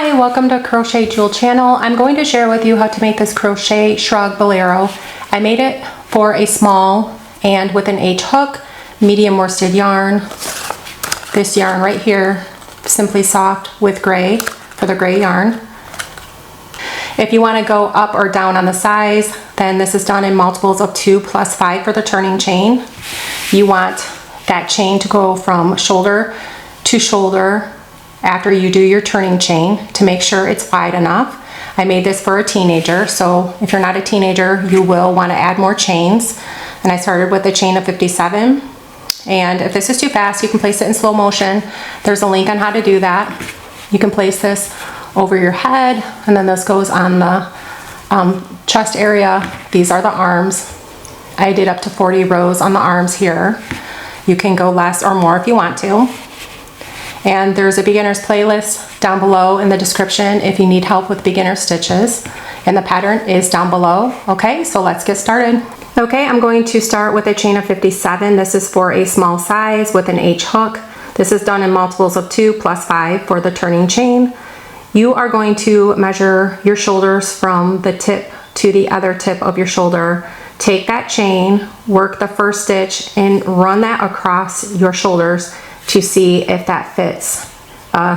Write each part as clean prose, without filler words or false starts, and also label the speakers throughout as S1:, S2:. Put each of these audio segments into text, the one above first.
S1: Hi, welcome to CrochetJewel Channel. I'm going to share with you how to make this Crochet Shrug Bolero. I made it for a small and with an H hook, medium worsted yarn. This yarn right here, Simply Soft with gray for the gray yarn. If you want to go up or down on the size, then this is done in multiples of 2 plus 5 for the turning chain. You want that chain to go from shoulder to shoulder after you do your turning chain to make sure it's wide enough. I made this for a teenager, so if you're not a teenager, you will want to add more chains. And I started with a chain of 57. And if this is too fast, you can place it in slow motion. There's a link on how to do that. You can place this over your head, and then this goes on the chest area. These are the arms. I did up to 40 rows on the arms here. You can go less or more if you want to. And there's a beginner's playlist down below in the description if you need help with beginner stitches. And the pattern is down below. Okay, so let's get started. Okay, I'm going to start with a chain of 57. This is for a small size with an H hook. This is done in multiples of 2 plus 5 for the turning chain. You are going to measure your shoulders from the tip to the other tip of your shoulder. Take that chain, work the first stitch, and run that across your shoulders to see if that fits.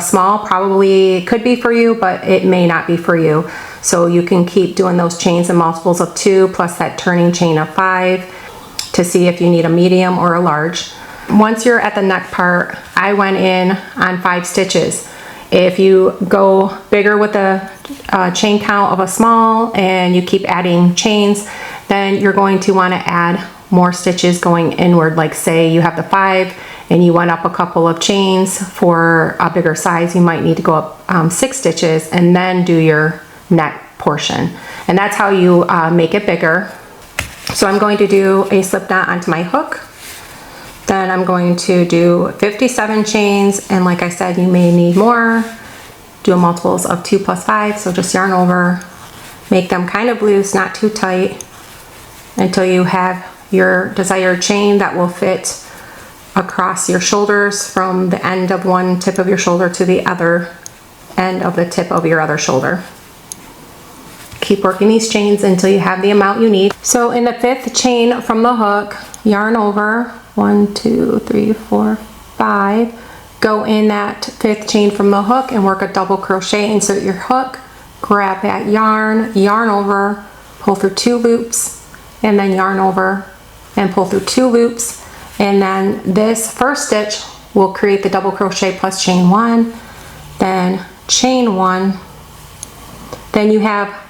S1: Small probably could be for you, but it may not be for you. So you can keep doing those chains in multiples of 2 plus that turning chain of 5 to see if you need a medium or a large. Once you're at the neck part, I went in on 5 stitches. If you go bigger with the chain count of a small and you keep adding chains, then you're going to want to add more stitches going inward. Like say you have the 5 and you went up a couple of chains for a bigger size, you might need to go up 6 stitches and then do your neck portion. And that's how you make it bigger. So I'm going to do a slip knot onto my hook. Then I'm going to do 57 chains, and like I said, you may need more. Do a multiples of 2 plus 5, so just yarn over. Make them kind of loose, not too tight, until you have your desired chain that will fit across your shoulders from the end of one tip of your shoulder to the other end of the tip of your other shoulder. Keep working these chains until you have the amount you need. So in the 5th chain from the hook, yarn over 1, 2, 3, 4, 5. Go in that 5th chain from the hook and work a double crochet. Insert your hook, grab that yarn, yarn over, pull through 2 loops, and then yarn over and pull through 2 loops. And then this first stitch will create the double crochet plus chain 1, then chain 1. Then you have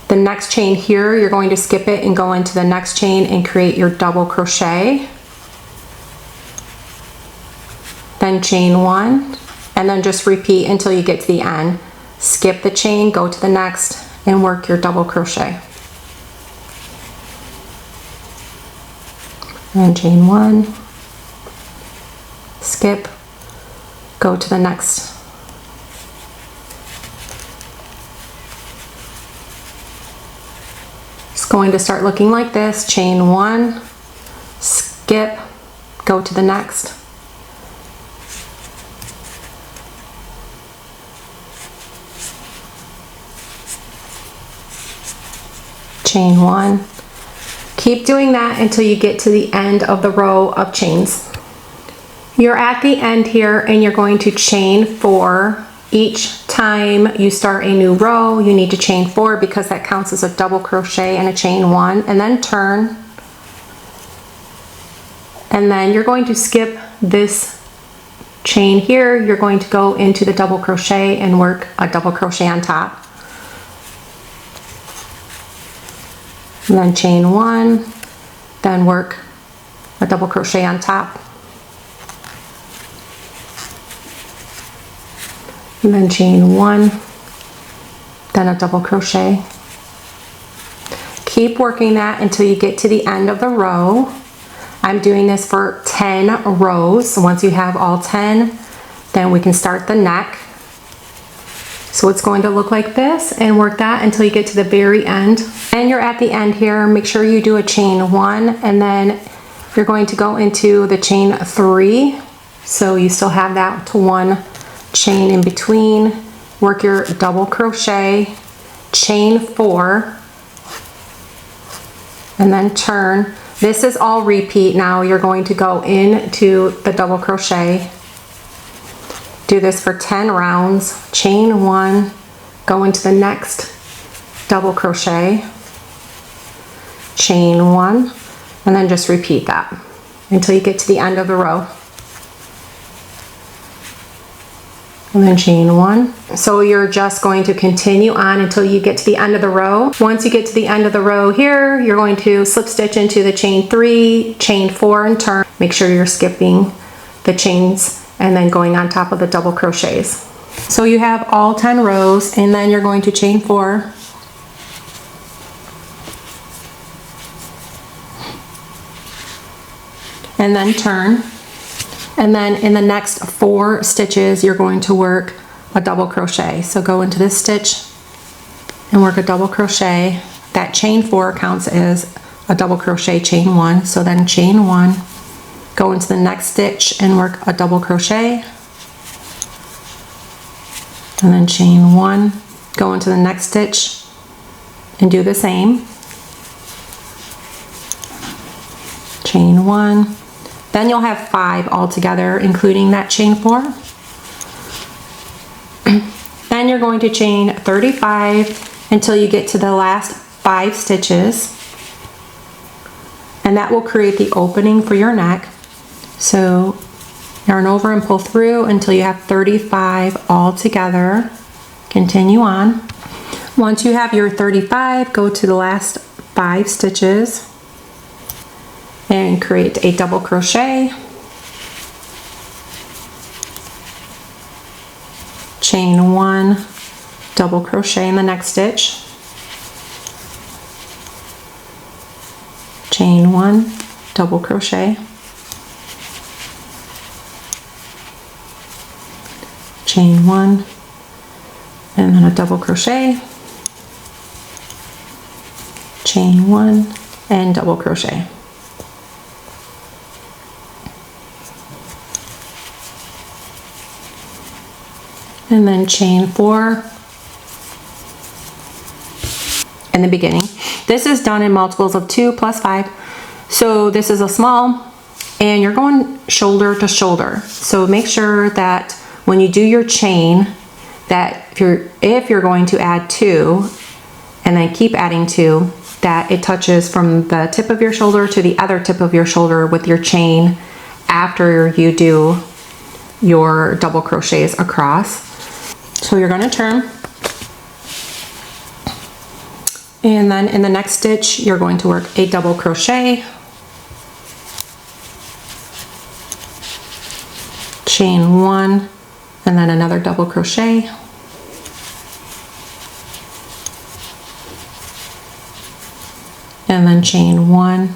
S1: the next chain here. You're going to skip it and go into the next chain and create your double crochet. Then chain 1, and then just repeat until you get to the end. Skip the chain, go to the next, and work your double crochet. And chain 1, skip, go to the next. It's going to start looking like this. Chain 1, skip, go to the next. Chain 1. Keep doing that until you get to the end of the row of chains. You're at the end here and you're going to chain 4. Each time you start a new row, you need to chain 4 because that counts as a double crochet and a chain 1, and then turn. And then you're going to skip this chain here. You're going to go into the double crochet and work a double crochet on top. And then chain 1, then work a double crochet on top. And then chain 1, then a double crochet. Keep working that until you get to the end of the row. I'm doing this for 10 rows. So once you have all 10, then we can start the neck. So it's going to look like this, and work that until you get to the very end. And you're at the end here. Make sure you do a chain 1, and then you're going to go into the chain 3. So you still have that to 1 chain in between, work your double crochet, chain 4, and then turn. This is all repeat. Now you're going to go into the double crochet, do this for 10 rounds, chain 1, go into the next double crochet, chain 1, and then just repeat that until you get to the end of the row. And then chain 1. So you're just going to continue on until you get to the end of the row. Once you get to the end of the row here, you're going to slip stitch into the chain 3, chain 4, and turn. Make sure you're skipping the chains and then going on top of the double crochets. So you have all 10 rows, and then you're going to chain 4. And then turn. And then in the next 4 stitches, you're going to work a double crochet. So go into this stitch and work a double crochet. That chain 4 counts as a double crochet, chain 1. So then chain 1, go into the next stitch and work a double crochet. And then chain 1, go into the next stitch and do the same. Chain 1. Then you'll have 5 altogether, including that chain 4. Then you're going to chain 35 until you get to the last 5 stitches. And that will create the opening for your neck. So yarn over and pull through until you have 35 all together. Continue on. Once you have your 35, go to the last 5 stitches and create a double crochet, chain 1, double crochet in the next stitch, chain 1, double crochet, chain 1, and then a double crochet, chain 1, and double crochet. And then chain 4 in the beginning. This is done in multiples of 2 plus 5. So this is a small, and you're going shoulder to shoulder. So make sure that when you do your chain, that if you're going to add 2 and then keep adding 2, that it touches from the tip of your shoulder to the other tip of your shoulder with your chain after you do your double crochets across. So you're going to turn, and then in the next stitch you're going to work a double crochet, chain 1, and then another double crochet, and then chain 1,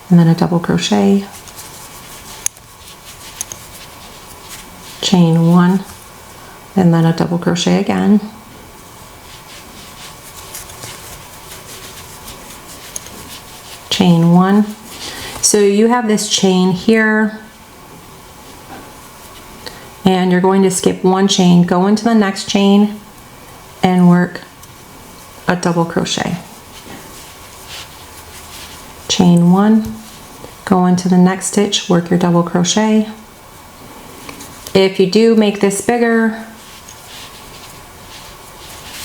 S1: and then a double crochet, chain 1, and then a double crochet again, chain 1. So you have this chain here, and you're going to skip 1 chain, go into the next chain and work a double crochet, chain 1, go into the next stitch, work your double crochet. If you do make this bigger,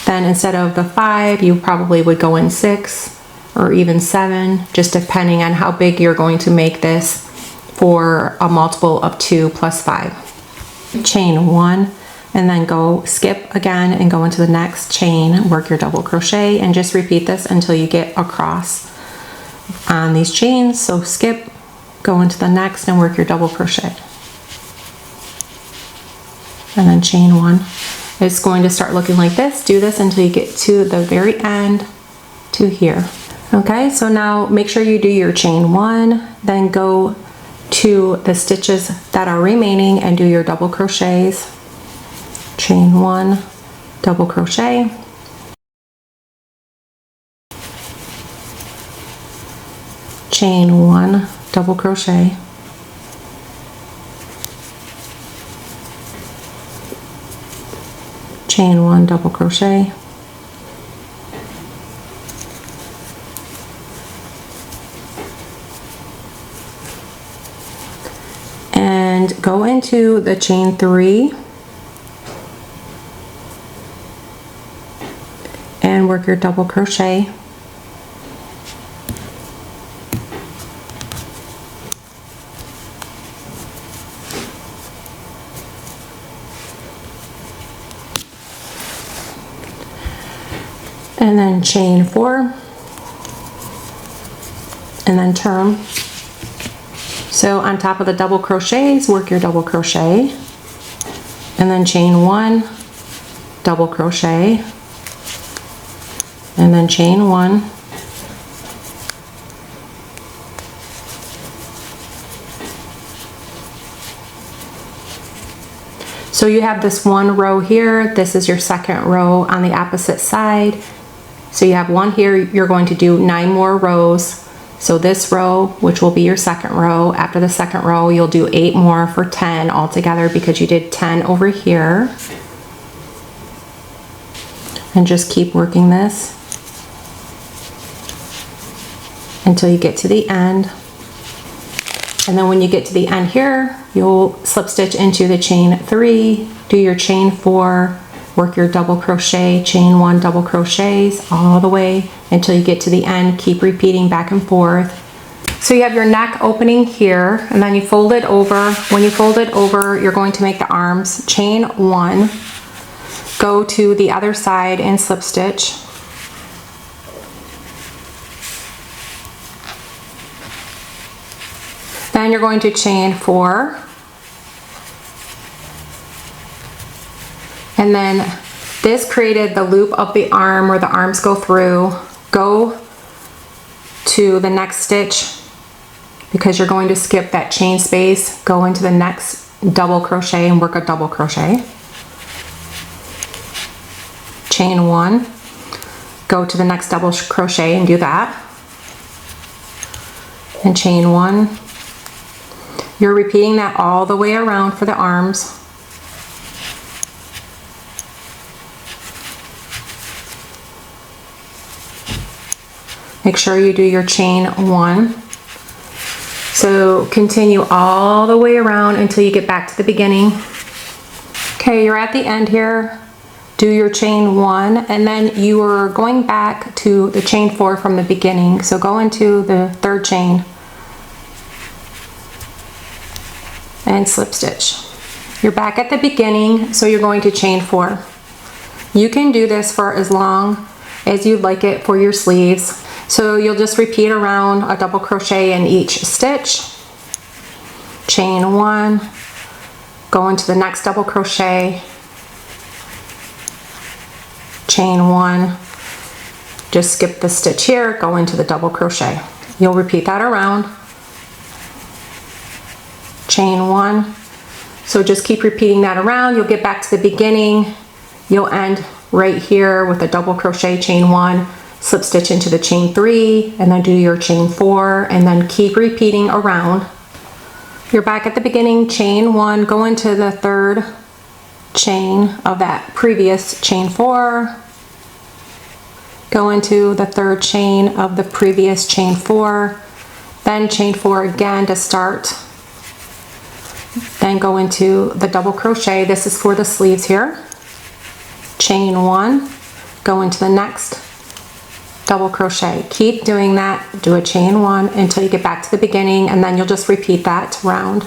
S1: then instead of the 5, you probably would go in 6 or even 7, just depending on how big you're going to make this for a multiple of 2 plus 5. Chain 1, and then go skip again and go into the next chain, work your double crochet, and just repeat this until you get across on these chains. So skip, go into the next and work your double crochet, and then chain 1. It's going to start looking like this. Do this until you get to the very end, to here. Okay, so now make sure you do your chain 1, then go to the stitches that are remaining and do your double crochets. Chain 1, double crochet, chain 1, double crochet, chain 1, double crochet, and go into the chain 3 and work your double crochet. And then chain 4 and then turn. So on top of the double crochets, work your double crochet and then chain 1, double crochet, and then chain 1, so you have this one row here. This is your second row on the opposite side. So you have one here. You're going to do 9 more rows. So this row, which will be your second row, after the second row you'll do 8 more for 10 altogether, because you did 10 over here. And just keep working this until you get to the end. And then when you get to the end here, you'll slip stitch into the chain 3, do your chain 4, work your double crochet, chain 1, double crochets all the way until you get to the end. Keep repeating back and forth. So you have your neck opening here, and then you fold it over. When you fold it over, you're going to make the arms. Chain 1, go to the other side and slip stitch. Then you're going to chain 4. And then this created the loop of the arm where the arms go through. Go to the next stitch because you're going to skip that chain space. Go into the next double crochet and work a double crochet. Chain 1. Go to the next double crochet and do that. And chain 1. You're repeating that all the way around for the arms. Make sure you do your chain 1. So continue all the way around until you get back to the beginning. Okay, you're at the end here. Do your chain 1, and then you are going back to the chain 4 from the beginning. So go into the 3rd chain and slip stitch. You're back at the beginning, so you're going to chain 4. You can do this for as long as you'd like it for your sleeves. So you'll just repeat around a double crochet in each stitch. Chain 1, go into the next double crochet, chain 1, just skip the stitch here, go into the double crochet. You'll repeat that around. Chain 1. So just keep repeating that around. You'll get back to the beginning. You'll end right here with a double crochet, chain 1, slip stitch into the chain 3, and then do your chain 4, and then keep repeating around. You're back at the beginning, chain 1, go into the 3rd chain of that previous chain 4, go into the 3rd chain of the previous chain 4, then chain 4 again to start, then go into the double crochet. This is for the sleeves here. Chain 1, go into the next double crochet. Keep doing that. Do a chain 1 until you get back to the beginning, and then you'll just repeat that round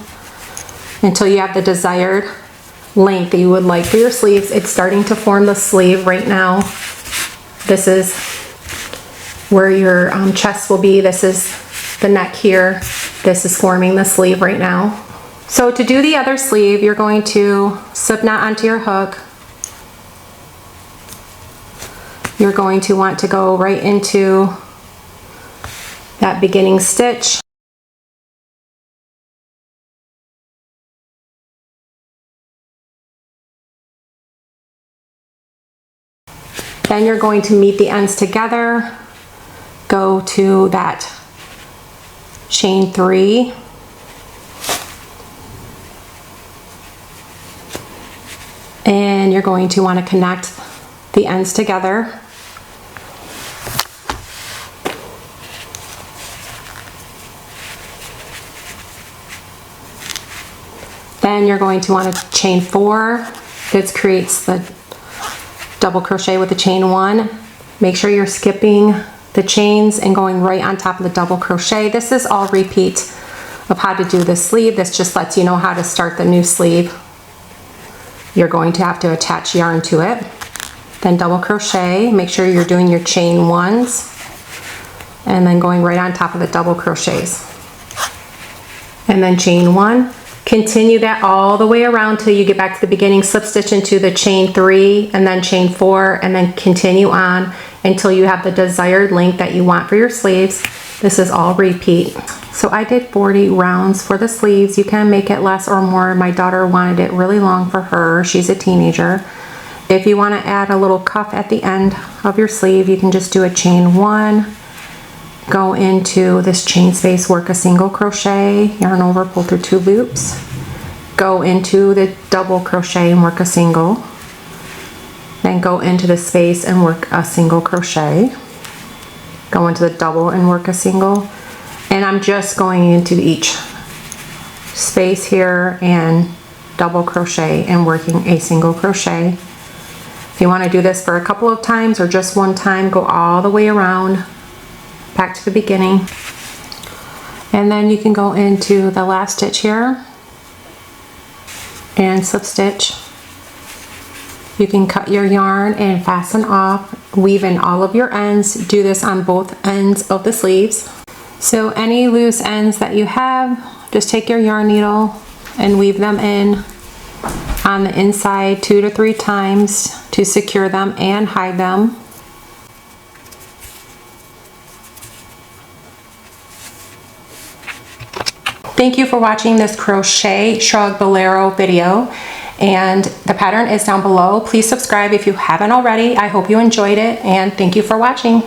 S1: until you have the desired length that you would like for your sleeves. It's starting to form the sleeve right now. This is where your chest will be. This is the neck here. This is forming the sleeve right now. So to do the other sleeve, you're going to slip knot onto your hook. You're going to want to go right into that beginning stitch. Then you're going to meet the ends together. Go to that chain 3. And you're going to want to connect the ends together. Then you're going to want to chain 4. This creates the double crochet with the chain 1. Make sure you're skipping the chains and going right on top of the double crochet. This is all repeat of how to do the sleeve. This just lets you know how to start the new sleeve. You're going to have to attach yarn to it. Then double crochet. Make sure you're doing your chain 1s and then going right on top of the double crochets. And then chain 1. Continue that all the way around till you get back to the beginning. Slip stitch into the chain 3 and then chain 4 and then continue on until you have the desired length that you want for your sleeves. This is all repeat. So I did 40 rounds for the sleeves. You can make it less or more. My daughter wanted it really long for her. She's a teenager. If you want to add a little cuff at the end of your sleeve, you can just do a chain 1. Go into this chain space, work a single crochet, yarn over, pull through 2 loops. Go into the double crochet and work a single. Then go into the space and work a single crochet. Go into the double and work a single. And I'm just going into each space here and double crochet and working a single crochet. If you want to do this for a couple of times or just one time, go all the way around, back to the beginning. And then you can go into the last stitch here and slip stitch. You can cut your yarn and fasten off, weave in all of your ends. Do this on both ends of the sleeves. So any loose ends that you have, just take your yarn needle and weave them in on the inside 2 to 3 times to secure them and hide them. Thank you for watching this Crochet Shrug Bolero video, and the pattern is down below. Please subscribe if you haven't already. I hope you enjoyed it, and thank you for watching.